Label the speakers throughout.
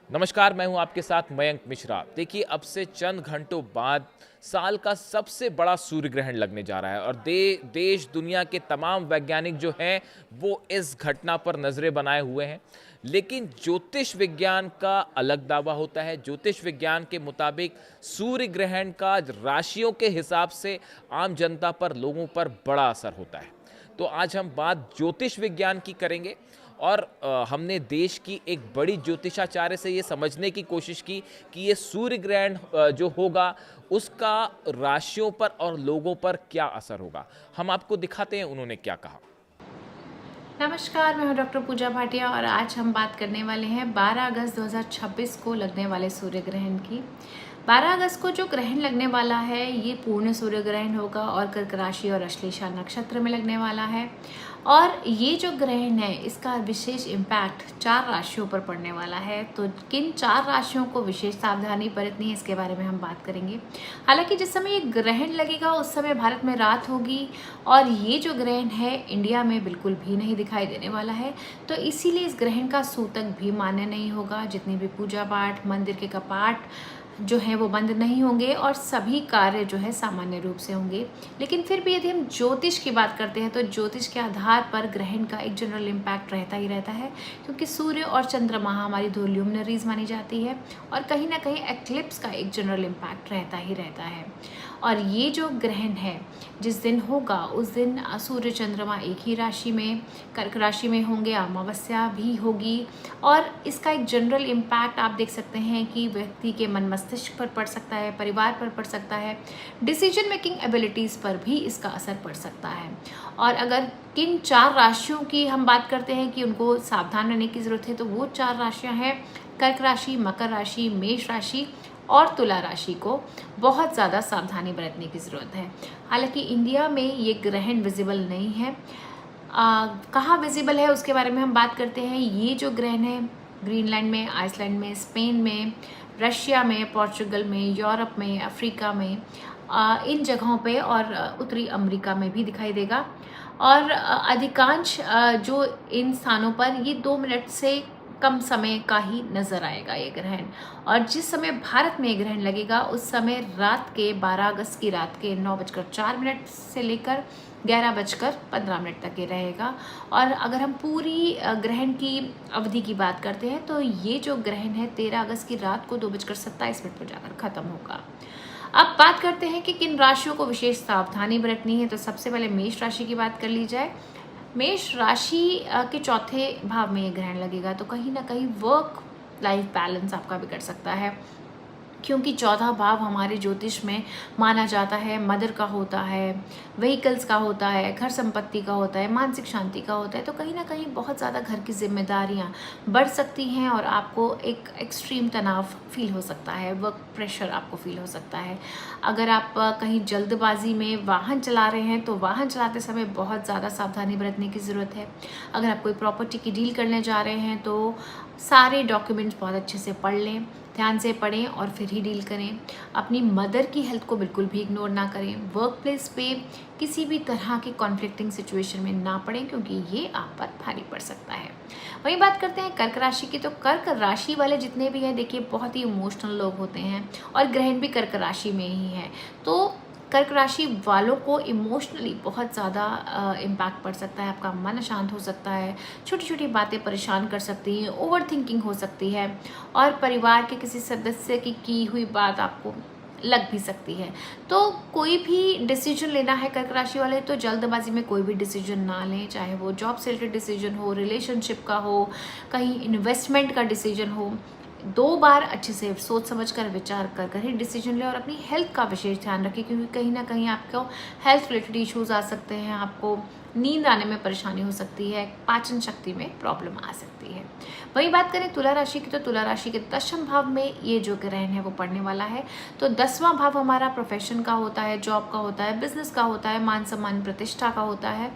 Speaker 1: नमस्कार, मैं हूं आपके साथ मयंक मिश्रा। देखिए, अब से चंद घंटों बाद साल का सबसे बड़ा सूर्य ग्रहण लगने जा रहा है और देश दुनिया के तमाम वैज्ञानिक जो हैं वो इस घटना पर नज़रें बनाए हुए हैं। लेकिन ज्योतिष विज्ञान का अलग दावा होता है। ज्योतिष विज्ञान के मुताबिक सूर्य ग्रहण का राशियों के हिसाब से आम जनता पर, लोगों पर बड़ा असर होता है। तो आज हम बात ज्योतिष विज्ञान की करेंगे और हमने देश की एक बड़ी ज्योतिषाचार्य से ये समझने की कोशिश की कि ये सूर्य ग्रहण जो होगा उसका राशियों पर और लोगों पर क्या असर होगा। हम आपको दिखाते हैं उन्होंने क्या कहा।
Speaker 2: नमस्कार, मैं हूं डॉक्टर पूजा भाटिया और आज हम बात करने वाले हैं 12 अगस्त 2026 को लगने वाले सूर्य ग्रहण की। 12 अगस्त को जो ग्रहण लगने वाला है ये पूर्ण सूर्य ग्रहण होगा और कर्क राशि और अश्लेषा नक्षत्र में लगने वाला है। और ये जो ग्रहण है इसका विशेष इम्पैक्ट 4 राशियों पर पड़ने वाला है। तो किन 4 राशियों को विशेष सावधानी बरतनी है इसके बारे में हम बात करेंगे। हालांकि जिस समय ये ग्रहण लगेगा उस समय भारत में रात होगी और ये जो ग्रहण है इंडिया में बिल्कुल भी नहीं दिखाई देने वाला है। तो इसीलिए इस ग्रहण का सूतक भी मान्य नहीं होगा। जितनी भी पूजा पाठ, मंदिर के कपाट जो है वो बंद नहीं होंगे और सभी कार्य जो है सामान्य रूप से होंगे। लेकिन फिर भी यदि हम ज्योतिष की बात करते हैं तो ज्योतिष के आधार पर ग्रहण का एक जनरल इम्पैक्ट रहता ही रहता है, क्योंकि सूर्य और चंद्रमा हमारी दो ल्यूमिनरीज मानी जाती है और कहीं ना कहीं एक्लिप्स का एक जनरल इम्पैक्ट रहता ही रहता है। और ये जो ग्रहण है जिस दिन होगा उस दिन सूर्य चंद्रमा एक ही राशि में, कर्क राशि में होंगे, अमावस्या भी होगी। और इसका एक जनरल इम्पैक्ट आप देख सकते हैं कि व्यक्ति के मन मस्तिष्क पर पड़ सकता है, परिवार पर पड़ सकता है, डिसीजन मेकिंग एबिलिटीज़ पर भी इसका असर पड़ सकता है। और अगर किन 4 राशियों की हम बात करते हैं कि उनको सावधान रहने की ज़रूरत है तो वो 4 राशियाँ हैं कर्क राशि, मकर राशि, मेष राशि और तुला राशि को बहुत ज़्यादा सावधानी बरतने की ज़रूरत है। हालांकि इंडिया में ये ग्रहण विजिबल नहीं है। कहाँ विजिबल है उसके बारे में हम बात करते हैं। ये जो ग्रहण है ग्रीनलैंड में, आइसलैंड में, स्पेन में, रशिया में, पोर्चुगल में, यूरोप में, अफ्रीका में, इन जगहों पे और उत्तरी अमेरिका में भी दिखाई देगा। और अधिकांश जो इन स्थानों पर ये 2 मिनट से कम समय का ही नजर आएगा ये ग्रहण। और जिस समय भारत में ये ग्रहण लगेगा उस समय रात के 12 अगस्त की रात के 9:04 से लेकर 11:15 तक ये रहेगा। और अगर हम पूरी ग्रहण की अवधि की बात करते हैं तो ये जो ग्रहण है 13 अगस्त की रात को 2:27 पर जाकर खत्म होगा। अब बात करते हैं कि किन राशियों को विशेष सावधानी बरतनी है। तो सबसे पहले मेष राशि की बात कर ली जाए। मेष राशि के चौथे भाव में ये ग्रहण लगेगा तो कहीं ना कहीं वर्क लाइफ बैलेंस आपका बिगड़ सकता है, क्योंकि चौथा भाव हमारे ज्योतिष में माना जाता है मदर का होता है, व्हीकल्स का होता है, घर संपत्ति का होता है, मानसिक शांति का होता है। तो कहीं ना कहीं बहुत ज़्यादा घर की जिम्मेदारियां बढ़ सकती हैं और आपको एक एक्सट्रीम तनाव फील हो सकता है, वर्क प्रेशर आपको फील हो सकता है। अगर आप कहीं जल्दबाजी में वाहन चला रहे हैं तो वाहन चलाते समय बहुत ज़्यादा सावधानी बरतने की ज़रूरत है। अगर आप कोई प्रॉपर्टी की डील करने जा रहे हैं तो सारे डॉक्यूमेंट्स बहुत अच्छे से पढ़ लें, ध्यान से पढ़ें और फिर ही डील करें। अपनी मदर की हेल्थ को बिल्कुल भी इग्नोर ना करें। वर्क प्लेस पे किसी भी तरह की कॉन्फ्लिक्टिंग सिचुएशन में ना पड़ें, क्योंकि ये आप पर भारी पड़ सकता है। वहीं बात करते हैं कर्क राशि की। तो कर्क राशि वाले जितने भी हैं देखिए बहुत ही इमोशनल लोग होते हैं और ग्रहण भी कर्क राशि में ही है। तो कर्क राशि वालों को इमोशनली बहुत ज़्यादा इम्पैक्ट पड़ सकता है। आपका मन अशांत हो सकता है, छोटी छोटी बातें परेशान कर सकती हैं, ओवर थिंकिंग हो सकती है और परिवार के किसी सदस्य की हुई बात आपको लग भी सकती है। तो कोई भी डिसीजन लेना है कर्क राशि वाले तो जल्दबाजी में कोई भी डिसीजन ना लें, चाहे वो जॉब से रिलेटेड डिसीजन हो, रिलेशनशिप का हो, कहीं इन्वेस्टमेंट का डिसीजन हो। 2 बार अच्छे से सोच समझ कर विचार कर कर ही डिसीजन लें और अपनी हेल्थ का विशेष ध्यान रखें, क्योंकि कहीं ना कहीं आपको हेल्थ रिलेटेड इश्यूज आ सकते हैं, आपको नींद आने में परेशानी हो सकती है, पाचन शक्ति में प्रॉब्लम आ सकती है। वही बात करें तुला राशि की। तो तुला राशि के 10वें भाव में ये जो ग्रहण है वो पड़ने वाला है। तो 10वां भाव हमारा प्रोफेशन का होता है, जॉब का होता है, बिजनेस का होता है, मान सम्मान प्रतिष्ठा का होता है।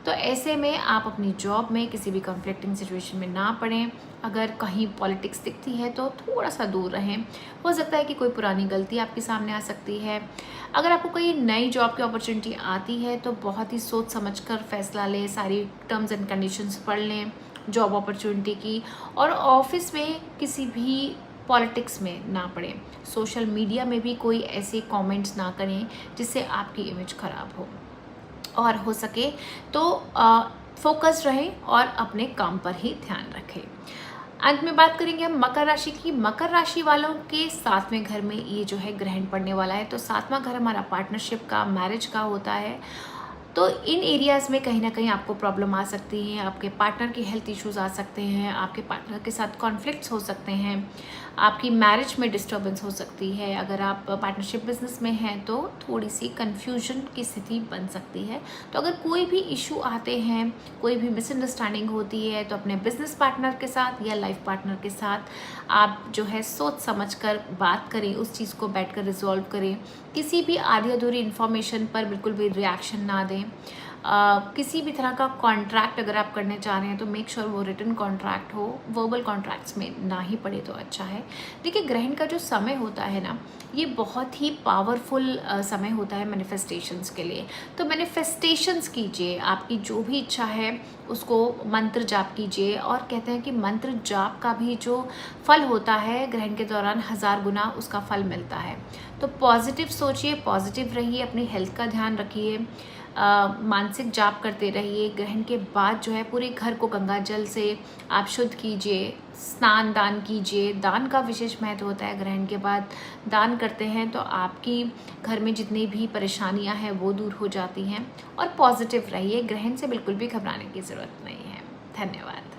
Speaker 2: तो ऐसे में आप अपनी जॉब में किसी भी कॉन्फ्लिक्टिंग सिचुएशन में ना पड़ें। अगर कहीं पॉलिटिक्स दिखती है तो थोड़ा सा दूर रहें। हो सकता है कि कोई पुरानी गलती आपके सामने आ सकती है। अगर आपको कोई नई जॉब की अपॉर्चुनिटी आती है तो बहुत ही सोच समझकर फैसला लें, सारी टर्म्स एंड कंडीशंस पढ़ लें जॉब अपॉर्चुनिटी की, और ऑफिस में किसी भी पॉलिटिक्स में ना पड़े, सोशल मीडिया में भी कोई ऐसे कमेंट्स ना करें जिससे आपकी इमेज ख़राब हो, और हो सके तो फोकस रहे और अपने काम पर ही ध्यान रखें। अंत में बात करेंगे हम मकर राशि की। मकर राशि वालों के 7वें घर में ये जो है ग्रहण पड़ने वाला है, तो 7वां घर हमारा पार्टनरशिप का, मैरिज का होता है। तो इन एरियाज़ में कहीं ना कहीं आपको प्रॉब्लम आ सकती है, आपके पार्टनर की हेल्थ इश्यूज आ सकते हैं, आपके पार्टनर के साथ कॉन्फ्लिक्ट्स हो सकते हैं, आपकी मैरिज में डिस्टर्बेंस हो सकती है। अगर आप पार्टनरशिप बिजनेस में हैं तो थोड़ी सी कन्फ्यूजन की स्थिति बन सकती है। तो अगर कोई भी इशू आते हैं, कोई भी मिसअंडरस्टैंडिंग होती है, तो अपने बिजनेस पार्टनर के साथ या लाइफ पार्टनर के साथ आप जो है सोच समझ कर बात करें, उस चीज़ को बैठकर रिजॉल्व करें। किसी भी आधी अधूरी इन्फॉर्मेशन पर बिल्कुल भी रिएक्शन ना दें। किसी भी तरह का कॉन्ट्रैक्ट अगर आप करने चाह रहे हैं तो मेक श्योर वो रिटन कॉन्ट्रैक्ट हो, वर्बल कॉन्ट्रैक्ट्स में ना ही पड़े तो अच्छा है। देखिए, ग्रहण का जो समय होता है ना, ये बहुत ही पावरफुल समय होता है मैनिफेस्टेशंस के लिए। तो मैनिफेस्टेशंस कीजिए, आपकी जो भी इच्छा है उसको मंत्र जाप कीजिए, और कहते हैं कि मंत्र जाप का भी जो फल होता है ग्रहण के दौरान 1000 गुना उसका फल मिलता है। तो पॉजिटिव सोचिए, पॉजिटिव रहिए, अपनी हेल्थ का ध्यान रखिए, मानसिक जाप करते रहिए। ग्रहण के बाद जो है पूरे घर को गंगा जल से आप शुद्ध कीजिए, स्नान दान कीजिए। दान का विशेष महत्व होता है। ग्रहण के बाद दान करते हैं तो आपकी घर में जितनी भी परेशानियां हैं वो दूर हो जाती हैं। और पॉजिटिव रहिए, ग्रहण से बिल्कुल भी घबराने की ज़रूरत नहीं है। धन्यवाद।